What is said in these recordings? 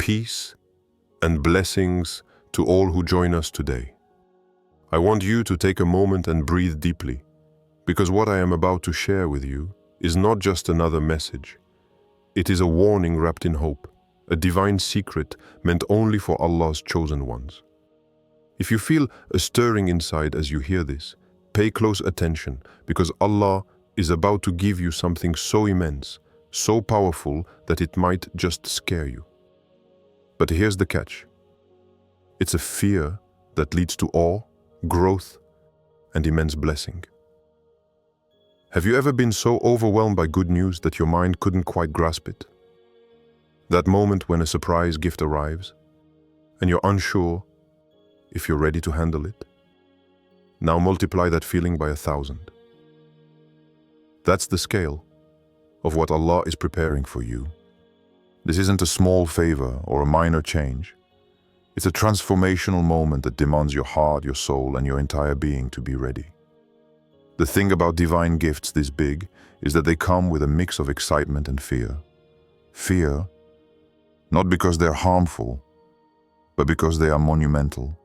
peace and blessings to all who join us today. I want you to take a moment and breathe deeply, because what I am about to share with you is not just another message. It is a warning wrapped in hope, a divine secret meant only for Allah's chosen ones. If you feel a stirring inside as you hear this, pay close attention, because Allah is about to give you something so immense, so powerful that it might just scare you. But here's the catch. It's a fear that leads to awe, growth, and immense blessing. Have you ever been so overwhelmed by good news that your mind couldn't quite grasp it? That moment when a surprise gift arrives, and you're unsure if you're ready to handle it? Now multiply that feeling by 1,000. That's the scale of what Allah is preparing for you. This isn't a small favor or a minor change. It's a transformational moment that demands your heart, your soul, and your entire being to be ready. The thing about divine gifts this big is that they come with a mix of excitement and fear. Fear, not because they're harmful, but because they are monumental,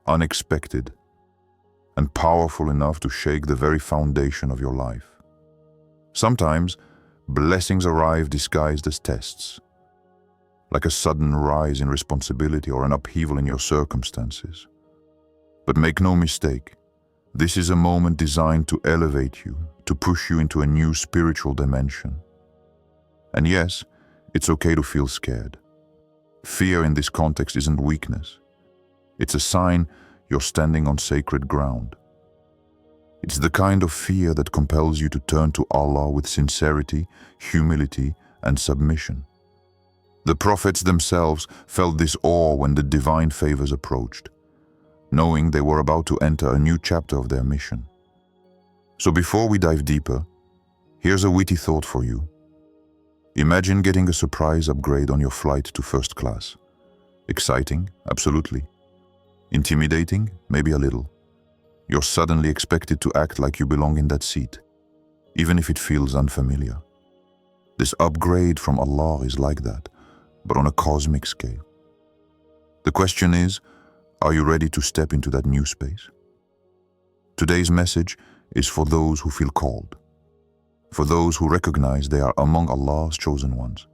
unexpected, and powerful enough to shake the very foundation of your life. Sometimes, blessings arrive disguised as tests, like a sudden rise in responsibility or an upheaval in your circumstances. But make no mistake, this is a moment designed to elevate you, to push you into a new spiritual dimension. And yes, it's okay to feel scared. Fear in this context isn't weakness. It's a sign you're standing on sacred ground. It's the kind of fear that compels you to turn to Allah with sincerity, humility, and submission. The prophets themselves felt this awe when the divine favors approached, knowing they were about to enter a new chapter of their mission. So before we dive deeper, here's a witty thought for you. Imagine getting a surprise upgrade on your flight to first class. Exciting? Absolutely. Intimidating? Maybe a little. You're suddenly expected to act like you belong in that seat, even if it feels unfamiliar. This upgrade from Allah is like that, but on a cosmic scale. The question is, are you ready to step into that new space? Today's message is for those who feel called, for those who recognize they are among Allah's chosen ones.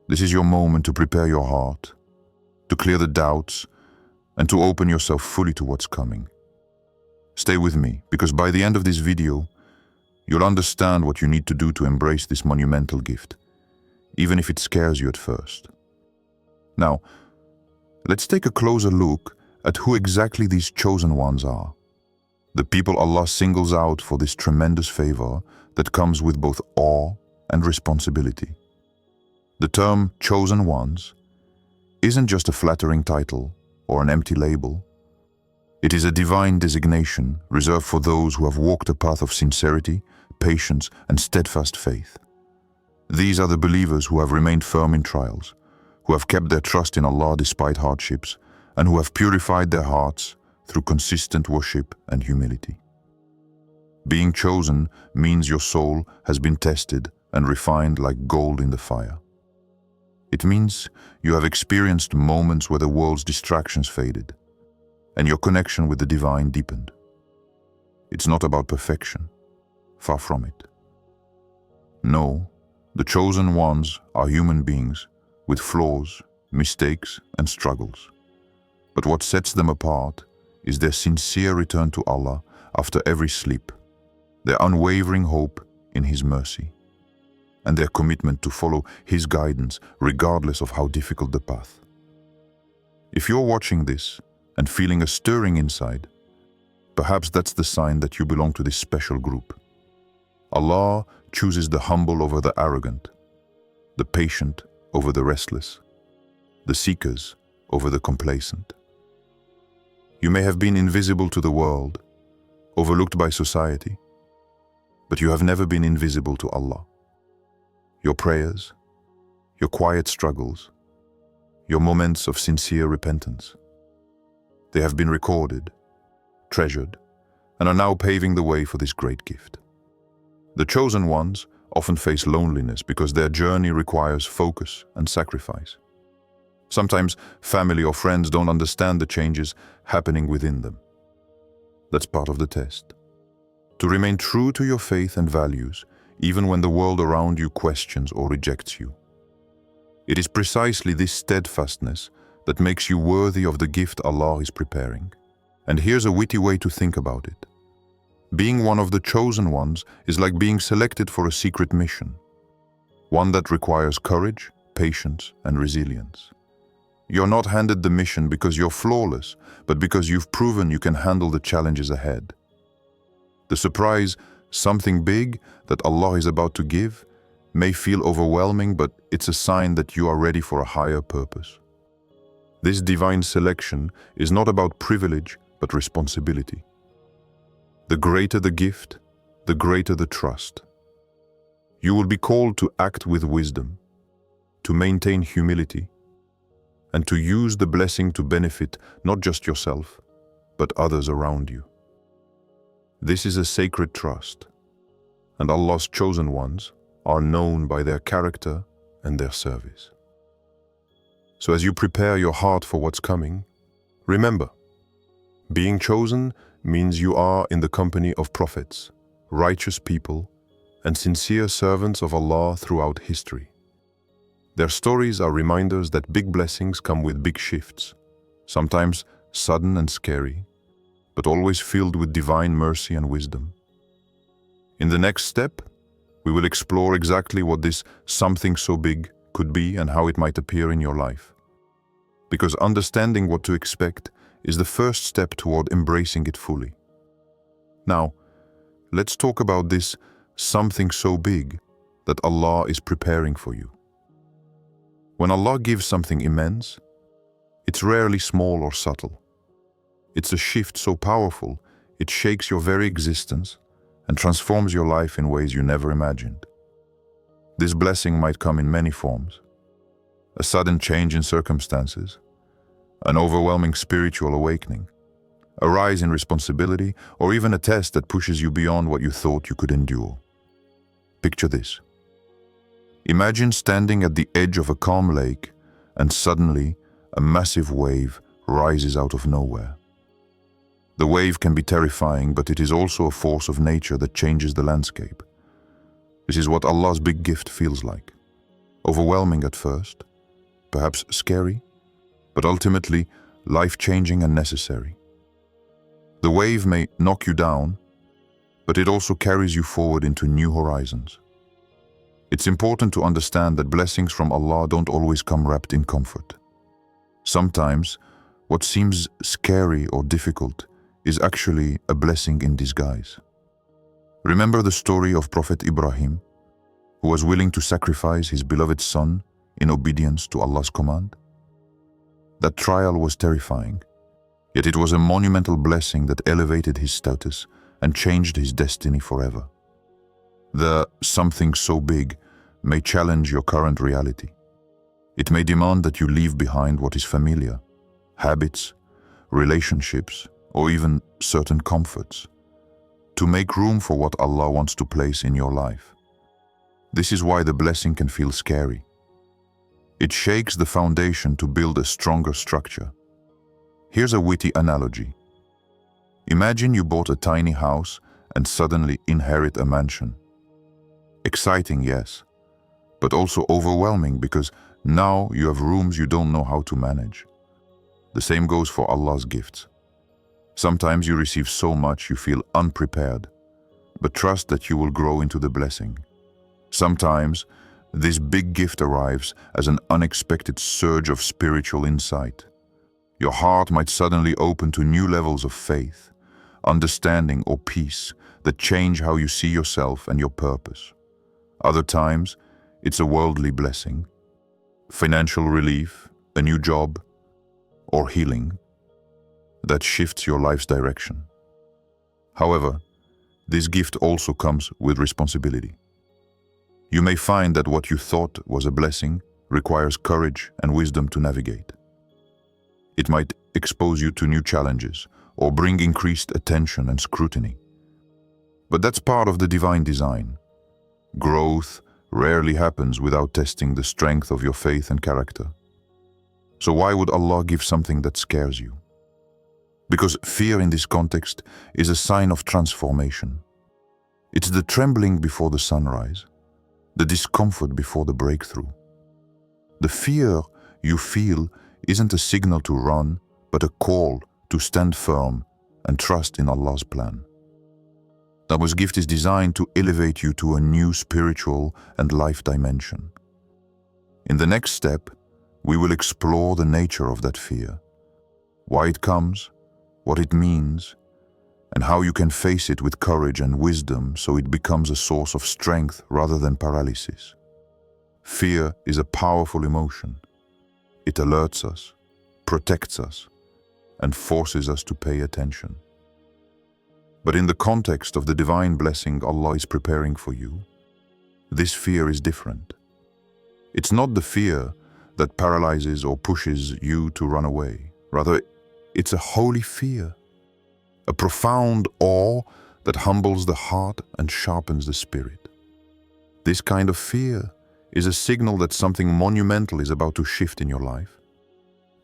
This is your moment to prepare your heart, to clear the doubts, and to open yourself fully to what's coming. Stay with me, because by the end of this video, you'll understand what you need to do to embrace this monumental gift, even if it scares you at first. Now, let's take a closer look at who exactly these chosen ones are. The people Allah singles out for this tremendous favor that comes with both awe and responsibility. The term chosen ones isn't just a flattering title or an empty label. It is a divine designation reserved for those who have walked a path of sincerity, patience, and steadfast faith. These are the believers who have remained firm in trials, who have kept their trust in Allah despite hardships, and who have purified their hearts through consistent worship and humility. Being chosen means your soul has been tested and refined like gold in the fire. It means you have experienced moments where the world's distractions faded, and your connection with the divine deepened. It's not about perfection, far from it. No, the chosen ones are human beings with flaws, mistakes, and struggles. But what sets them apart is their sincere return to Allah after every sleep, their unwavering hope in His mercy, and their commitment to follow His guidance regardless of how difficult the path. If you're watching this and feeling a stirring inside, perhaps that's the sign that you belong to this special group. Allah chooses the humble over the arrogant, the patient over the restless, the seekers over the complacent. You may have been invisible to the world, overlooked by society, but you have never been invisible to Allah. Your prayers, your quiet struggles, your moments of sincere repentance, they have been recorded, treasured, and are now paving the way for this great gift. The chosen ones often face loneliness because their journey requires focus and sacrifice. Sometimes family or friends don't understand the changes happening within them. That's part of the test. To remain true to your faith and values, even when the world around you questions or rejects you. It is precisely this steadfastness that makes you worthy of the gift Allah is preparing. And here's a witty way to think about it. Being one of the chosen ones is like being selected for a secret mission, one that requires courage, patience, and resilience. You're not handed the mission because you're flawless, but because you've proven you can handle the challenges ahead. The surprise, something big that Allah is about to give, may feel overwhelming, but it's a sign that you are ready for a higher purpose. This divine selection is not about privilege, but responsibility. The greater the gift, the greater the trust. You will be called to act with wisdom, to maintain humility, and to use the blessing to benefit not just yourself, but others around you. This is a sacred trust, and Allah's chosen ones are known by their character and their service. So as you prepare your heart for what's coming, remember, being chosen means you are in the company of prophets, righteous people, and sincere servants of Allah throughout history. Their stories are reminders that big blessings come with big shifts, sometimes sudden and scary, but always filled with divine mercy and wisdom. In the next step, we will explore exactly what this something so big could be and how it might appear in your life. Because understanding what to expect is the first step toward embracing it fully. Now, let's talk about this something so big that Allah is preparing for you. When Allah gives something immense, it's rarely small or subtle. It's a shift so powerful, it shakes your very existence and transforms your life in ways you never imagined. This blessing might come in many forms: a sudden change in circumstances, an overwhelming spiritual awakening, a rise in responsibility, or even a test that pushes you beyond what you thought you could endure. Picture this. Imagine standing at the edge of a calm lake and suddenly a massive wave rises out of nowhere. The wave can be terrifying, but it is also a force of nature that changes the landscape. This is what Allah's big gift feels like. Overwhelming at first, perhaps scary, but ultimately life-changing and necessary. The wave may knock you down, but it also carries you forward into new horizons. It's important to understand that blessings from Allah don't always come wrapped in comfort. Sometimes, what seems scary or difficult is actually a blessing in disguise. Remember the story of Prophet Ibrahim, who was willing to sacrifice his beloved son in obedience to Allah's command? That trial was terrifying, yet it was a monumental blessing that elevated his status and changed his destiny forever. The something so big may challenge your current reality. It may demand that you leave behind what is familiar, habits, relationships, or even certain comforts, to make room for what Allah wants to place in your life. This is why the blessing can feel scary. It shakes the foundation to build a stronger structure. Here's a witty analogy. Imagine you bought a tiny house and suddenly inherit a mansion. Exciting, yes, but also overwhelming because now you have rooms you don't know how to manage. The same goes for Allah's gifts. Sometimes you receive so much you feel unprepared, but trust that you will grow into the blessing. Sometimes this big gift arrives as an unexpected surge of spiritual insight. Your heart might suddenly open to new levels of faith, understanding, or peace that change how you see yourself and your purpose. Other times, it's a worldly blessing, financial relief, a new job, or healing that shifts your life's direction. However, this gift also comes with responsibility. You may find that what you thought was a blessing requires courage and wisdom to navigate. It might expose you to new challenges or bring increased attention and scrutiny. But that's part of the divine design. Growth rarely happens without testing the strength of your faith and character. So why would Allah give something that scares you? Because fear in this context is a sign of transformation. It's the trembling before the sunrise, the discomfort before the breakthrough. The fear you feel isn't a signal to run, but a call to stand firm and trust in Allah's plan. Allah's gift is designed to elevate you to a new spiritual and life dimension. In the next step, we will explore the nature of that fear, why it comes, what it means, and how you can face it with courage and wisdom so it becomes a source of strength rather than paralysis. Fear is a powerful emotion. It alerts us, protects us, and forces us to pay attention. But in the context of the divine blessing Allah is preparing for you, this fear is different. It's not the fear that paralyzes or pushes you to run away. Rather, it's a holy fear, a profound awe that humbles the heart and sharpens the spirit. This kind of fear is a signal that something monumental is about to shift in your life,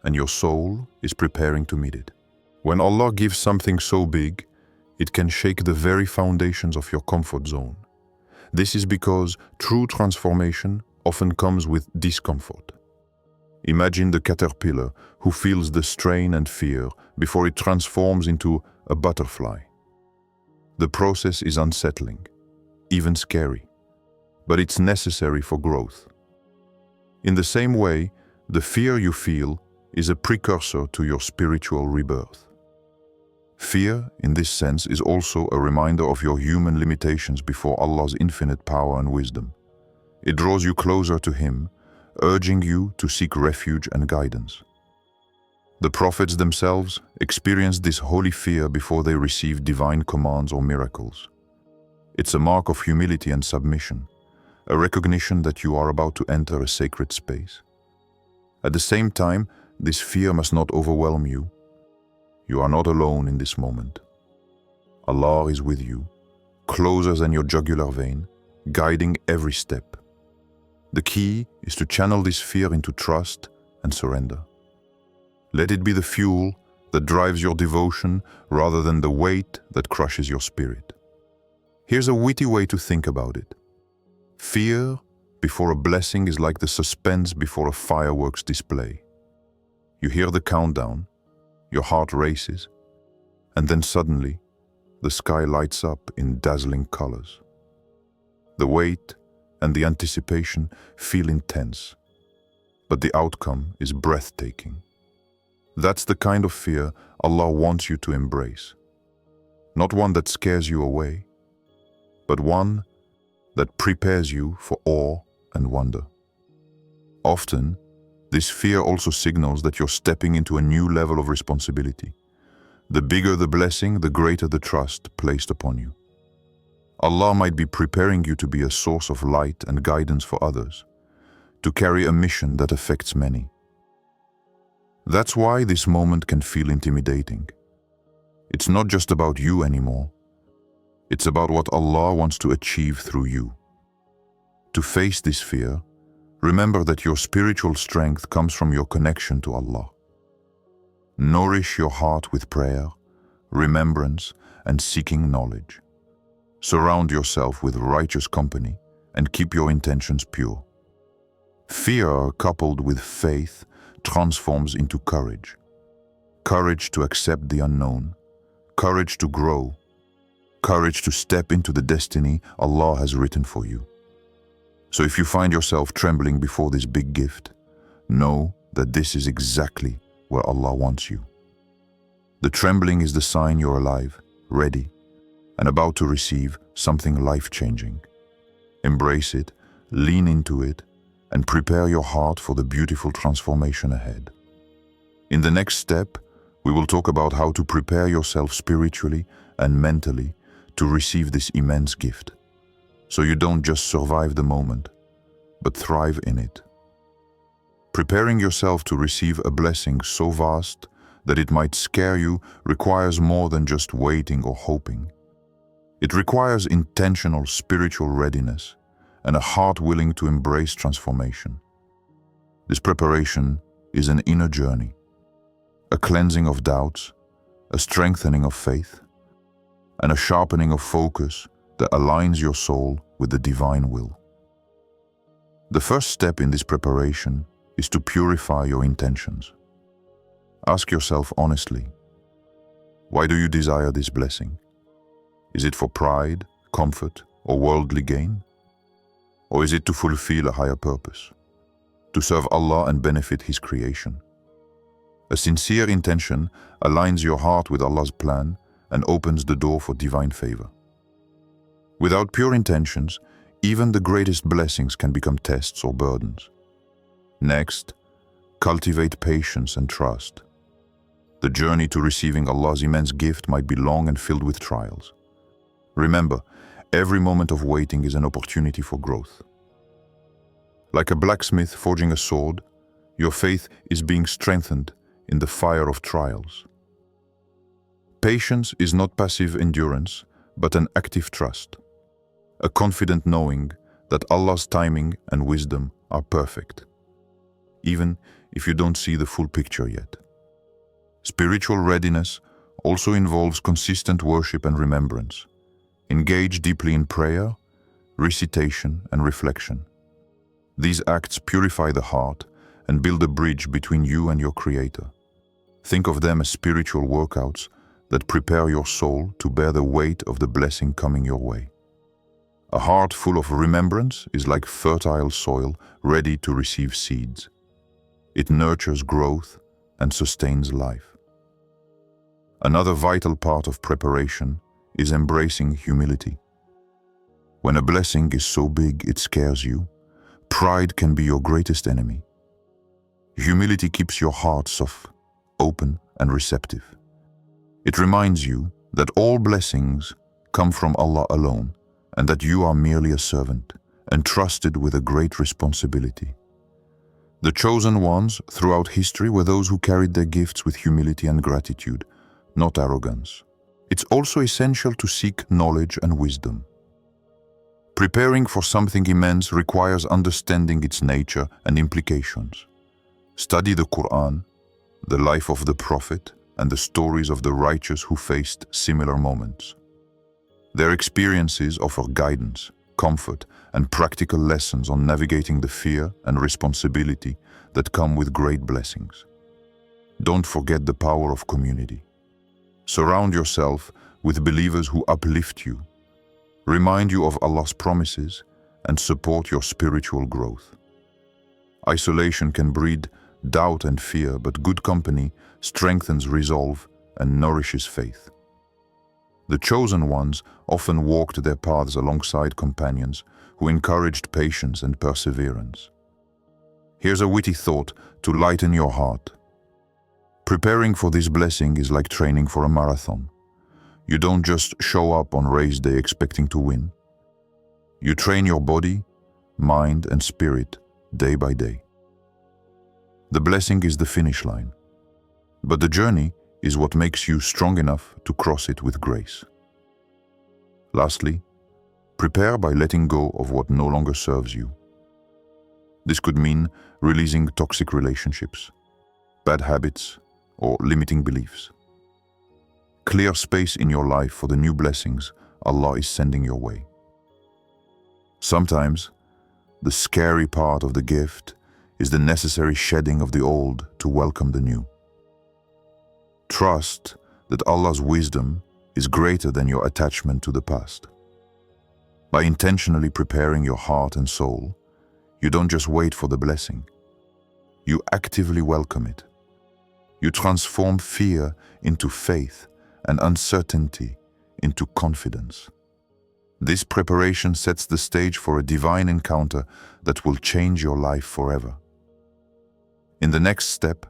and your soul is preparing to meet it. When Allah gives something so big, it can shake the very foundations of your comfort zone. This is because true transformation often comes with discomfort. Imagine the caterpillar who feels the strain and fear before it transforms into a butterfly. The process is unsettling, even scary, but it's necessary for growth. In the same way, the fear you feel is a precursor to your spiritual rebirth. Fear, in this sense, is also a reminder of your human limitations before Allah's infinite power and wisdom. It draws you closer to Him, urging you to seek refuge and guidance. The prophets themselves experienced this holy fear before they received divine commands or miracles. It's a mark of humility and submission, a recognition that you are about to enter a sacred space. At the same time, this fear must not overwhelm you. You are not alone in this moment. Allah is with you, closer than your jugular vein, guiding every step. The key is to channel this fear into trust and surrender. Let it be the fuel that drives your devotion rather than the weight that crushes your spirit. Here's a witty way to think about it. Fear before a blessing is like the suspense before a fireworks display. You hear the countdown, your heart races, and then suddenly, the sky lights up in dazzling colors. The wait and the anticipation feel intense, but the outcome is breathtaking. That's the kind of fear Allah wants you to embrace. Not one that scares you away, but one that prepares you for awe and wonder. Often, this fear also signals that you're stepping into a new level of responsibility. The bigger the blessing, the greater the trust placed upon you. Allah might be preparing you to be a source of light and guidance for others, to carry a mission that affects many. That's why this moment can feel intimidating. It's not just about you anymore. It's about what Allah wants to achieve through you. To face this fear, remember that your spiritual strength comes from your connection to Allah. Nourish your heart with prayer, remembrance, and seeking knowledge. Surround yourself with righteous company and keep your intentions pure. Fear coupled with faith transforms into courage. Courage to accept the unknown, courage to grow, courage to step into the destiny Allah has written for you. So if you find yourself trembling before this big gift, know that this is exactly where Allah wants you. The trembling is the sign you're alive, ready, and about to receive something life-changing. Embrace it, lean into it, and prepare your heart for the beautiful transformation ahead. In the next step, we will talk about how to prepare yourself spiritually and mentally to receive this immense gift, so you don't just survive the moment, but thrive in it. Preparing yourself to receive a blessing so vast that it might scare you requires more than just waiting or hoping. It requires intentional spiritual readiness and a heart willing to embrace transformation. This preparation is an inner journey, a cleansing of doubts, a strengthening of faith, and a sharpening of focus that aligns your soul with the divine will. The first step in this preparation is to purify your intentions. Ask yourself honestly, why do you desire this blessing? Is it for pride, comfort, or worldly gain? Or is it to fulfill a higher purpose, to serve Allah and benefit His creation? A sincere intention aligns your heart with Allah's plan and opens the door for divine favor. Without pure intentions, even the greatest blessings can become tests or burdens. Next, cultivate patience and trust. The journey to receiving Allah's immense gift might be long and filled with trials. Remember, every moment of waiting is an opportunity for growth. Like a blacksmith forging a sword, your faith is being strengthened in the fire of trials. Patience is not passive endurance, but an active trust, a confident knowing that Allah's timing and wisdom are perfect, even if you don't see the full picture yet. Spiritual readiness also involves consistent worship and remembrance. Engage deeply in prayer, recitation, and reflection. These acts purify the heart and build a bridge between you and your Creator. Think of them as spiritual workouts that prepare your soul to bear the weight of the blessing coming your way. A heart full of remembrance is like fertile soil ready to receive seeds. It nurtures growth and sustains life. Another vital part of preparation is embracing humility. When a blessing is so big it scares you, pride can be your greatest enemy. Humility keeps your heart soft, open, and receptive. It reminds you that all blessings come from Allah alone and that you are merely a servant, entrusted with a great responsibility. The chosen ones throughout history were those who carried their gifts with humility and gratitude, not arrogance. It's also essential to seek knowledge and wisdom. Preparing for something immense requires understanding its nature and implications. Study the Quran, the life of the Prophet, and the stories of the righteous who faced similar moments. Their experiences offer guidance, comfort, and practical lessons on navigating the fear and responsibility that come with great blessings. Don't forget the power of community. Surround yourself with believers who uplift you, remind you of Allah's promises, and support your spiritual growth. Isolation can breed doubt and fear, but good company strengthens resolve and nourishes faith. The chosen ones often walked their paths alongside companions who encouraged patience and perseverance. Here's a witty thought to lighten your heart. Preparing for this blessing is like training for a marathon. You don't just show up on race day expecting to win. You train your body, mind, and spirit day by day. The blessing is the finish line, but the journey is what makes you strong enough to cross it with grace. Lastly, prepare by letting go of what no longer serves you. This could mean releasing toxic relationships, bad habits, or limiting beliefs. Clear space in your life for the new blessings Allah is sending your way. Sometimes, the scary part of the gift is the necessary shedding of the old to welcome the new. Trust that Allah's wisdom is greater than your attachment to the past. By intentionally preparing your heart and soul, you don't just wait for the blessing. You actively welcome it. You transform fear into faith and uncertainty into confidence. This preparation sets the stage for a divine encounter that will change your life forever. In the next step,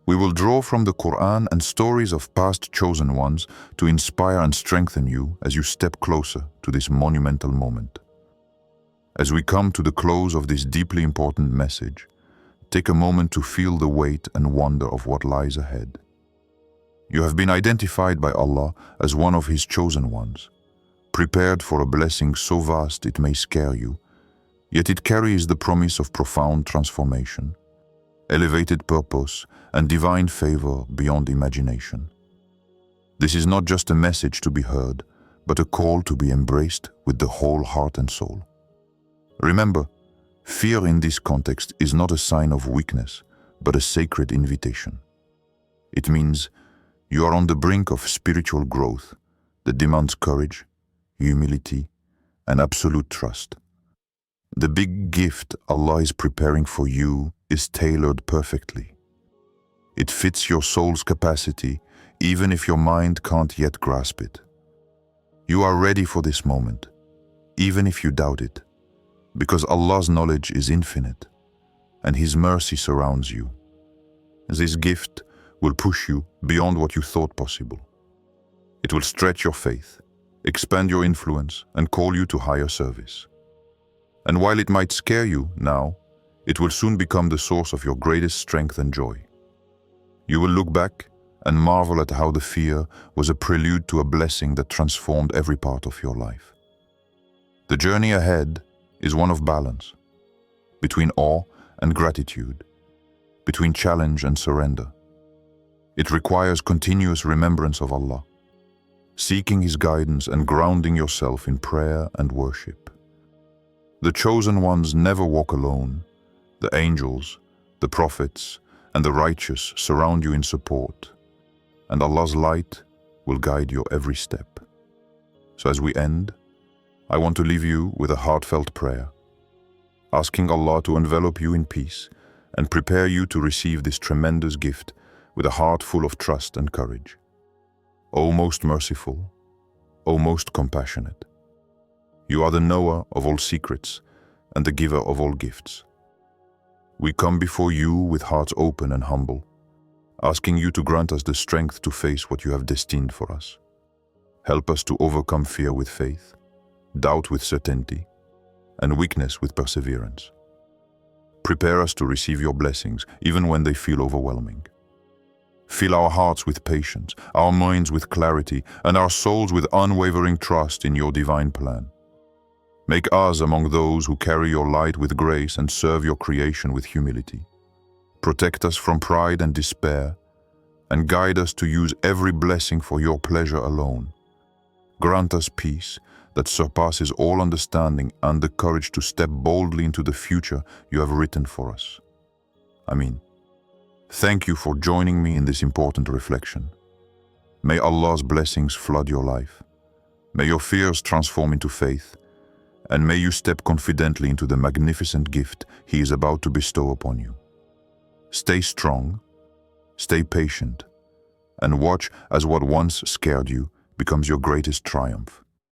we will draw from the Quran and stories of past chosen ones to inspire and strengthen you as you step closer to this monumental moment. As we come to the close of this deeply important message, take a moment to feel the weight and wonder of what lies ahead. You have been identified by Allah as one of His chosen ones, prepared for a blessing so vast it may scare you, yet it carries the promise of profound transformation. elevated purpose, and divine favor beyond imagination. This is not just a message to be heard, but a call to be embraced with the whole heart and soul. Remember, fear in this context is not a sign of weakness, but a sacred invitation. It means you are on the brink of spiritual growth that demands courage, humility, and absolute trust. The big gift Allah is preparing for you is tailored perfectly. It fits your soul's capacity, even if your mind can't yet grasp it. You are ready for this moment, even if you doubt it, because Allah's knowledge is infinite, and His mercy surrounds you. This gift will push you beyond what you thought possible. It will stretch your faith, expand your influence, and call you to higher service. And while it might scare you now, it will soon become the source of your greatest strength and joy. You will look back and marvel at how the fear was a prelude to a blessing that transformed every part of your life. The journey ahead is one of balance, between awe and gratitude, between challenge and surrender. It requires continuous remembrance of Allah, seeking His guidance and grounding yourself in prayer and worship. The chosen ones never walk alone. The angels, the prophets, and the righteous surround you in support, and Allah's light will guide your every step. So as we end, I want to leave you with a heartfelt prayer, asking Allah to envelop you in peace and prepare you to receive this tremendous gift with a heart full of trust and courage. O most merciful, O most compassionate, you are the knower of all secrets and the giver of all gifts. We come before you with hearts open and humble, asking you to grant us the strength to face what you have destined for us. Help us to overcome fear with faith, doubt with certainty, and weakness with perseverance. Prepare us to receive your blessings, even when they feel overwhelming. Fill our hearts with patience, our minds with clarity, and our souls with unwavering trust in your divine plan. Make us among those who carry your light with grace and serve your creation with humility. Protect us from pride and despair, and guide us to use every blessing for your pleasure alone. Grant us peace that surpasses all understanding and the courage to step boldly into the future you have written for us. Ameen. Thank you for joining me in this important reflection. May Allah's blessings flood your life. May your fears transform into faith, and may you step confidently into the magnificent gift He is about to bestow upon you. Stay strong, stay patient, and watch as what once scared you becomes your greatest triumph.